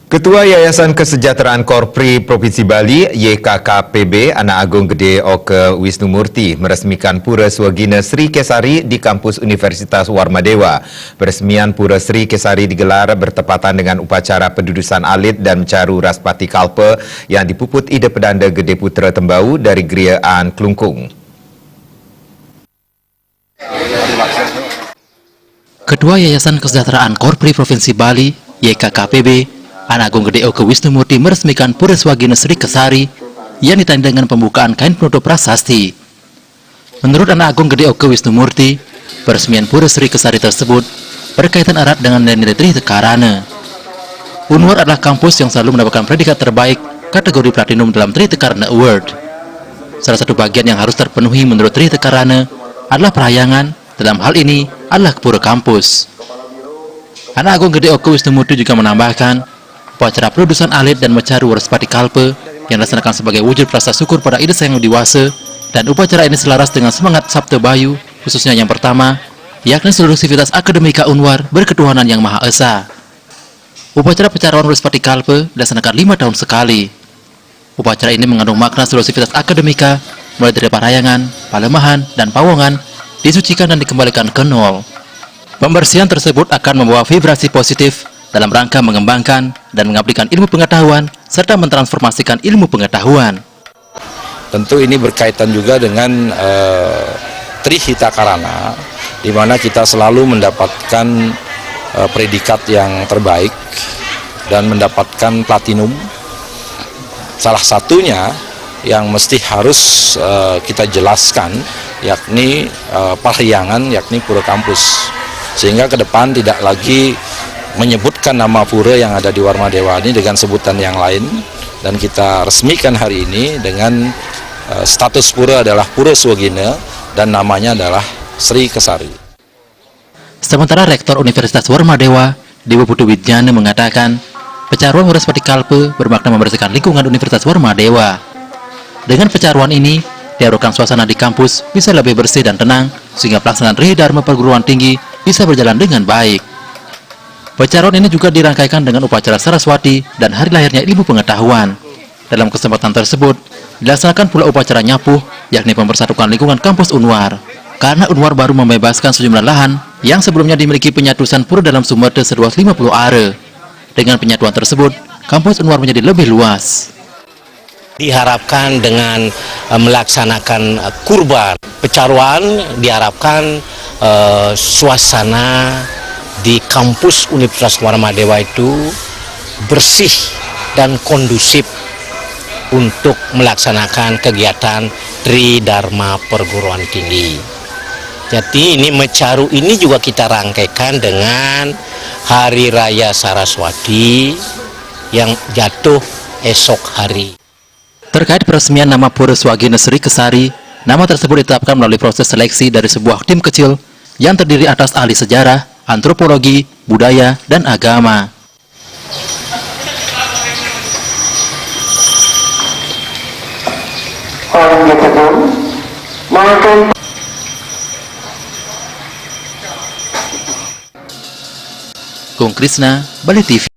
Ketua Yayasan Kesejahteraan Korpri Provinsi Bali YKKPB Anak Agung Gede Oke Wisnumurti meresmikan Pura Swagina Sri Kesari di kampus Universitas Warmadewa. Peresmian Pura Sri Kesari digelar bertepatan dengan upacara pendudusan alit dan mencaru Raspati Kalpe yang dipuput Ide Pedanda Gede Putra Tembau dari Griaan Klungkung. Ketua Yayasan Kesejahteraan Korpri Provinsi Bali YKKPB Anak Agung Gede Oke Wisnumurti meresmikan Pura Swagina Sri Kesari yang ditandai dengan pembukaan kain penutup prasasti. Menurut Anak Agung Gede Oke Wisnumurti, peresmian Pura Sri Kesari tersebut berkaitan erat dengan nilai Tri Tekarana. Unwar adalah kampus yang selalu mendapatkan predikat terbaik kategori platinum dalam Tri Tekarana Award. Salah satu bagian yang harus terpenuhi menurut Tri Tekarana adalah perhayangan, dalam hal ini adalah Pura Kampus. Anak Agung Gede Oke Wisnumurti juga menambahkan, upacara pendudusan alit dan mencaru Raspati Kalpe yang dilaksanakan sebagai wujud rasa syukur pada Ide Sang Hyang Widi dan upacara ini selaras dengan semangat Sabta Bayu, khususnya yang pertama, yakni seluruh sivitas akademika Unwar berketuhanan yang Maha Esa. Upacara pencaruan Raspati Kalpe dilaksanakan 5 tahun sekali. Upacara ini mengandung makna seluruh sivitas akademika, mulai dari parayangan, palemahan, dan pawongan, disucikan dan dikembalikan ke nol. Pembersihan tersebut akan membawa vibrasi positif dalam rangka mengembangkan dan mengabdikan ilmu pengetahuan serta mentransformasikan ilmu pengetahuan. Tentu ini berkaitan juga dengan Tri Hita Karana, di mana kita selalu mendapatkan predikat yang terbaik dan mendapatkan platinum. Salah satunya yang mesti harus kita jelaskan yakni perhiangan, yakni Pura Kampus, sehingga ke depan tidak lagi menyebutkan nama pura yang ada di Warmadewa ini dengan sebutan yang lain, dan kita resmikan hari ini dengan status pura adalah Pura Swagina dan namanya adalah Sri Kesari. Sementara Rektor Universitas Warmadewa, Dewa Putu Widjana mengatakan, pencaruan Raspati Kalpe bermakna membersihkan lingkungan Universitas Warmadewa. Dengan pencaruan ini, diharapkan suasana di kampus bisa lebih bersih dan tenang, sehingga pelaksanaan Tridharma perguruan tinggi bisa berjalan dengan baik. Pencaruan ini juga dirangkaikan dengan upacara Saraswati dan hari lahirnya ilmu pengetahuan. Dalam kesempatan tersebut, dilaksanakan pula upacara nyapuh, yakni mempersatukan lingkungan kampus Unwar. Karena Unwar baru membebaskan sejumlah lahan yang sebelumnya dimiliki penyatusan pura dalam Sumerte seluas 50 are. Dengan penyatuan tersebut, kampus Unwar menjadi lebih luas. Diharapkan dengan melaksanakan kurban pencaruan, diharapkan suasana di kampus Universitas Warmadewa itu bersih dan kondusif untuk melaksanakan kegiatan Tridharma perguruan tinggi. Jadi ini mencaru ini juga kita rangkaikan dengan Hari Raya Saraswati yang jatuh esok hari. Terkait peresmian nama Pura Swagina Sri Kesari, nama tersebut ditetapkan melalui proses seleksi dari sebuah tim kecil yang terdiri atas ahli sejarah, antropologi, budaya, dan agama. Kung Krisna, Bali TV.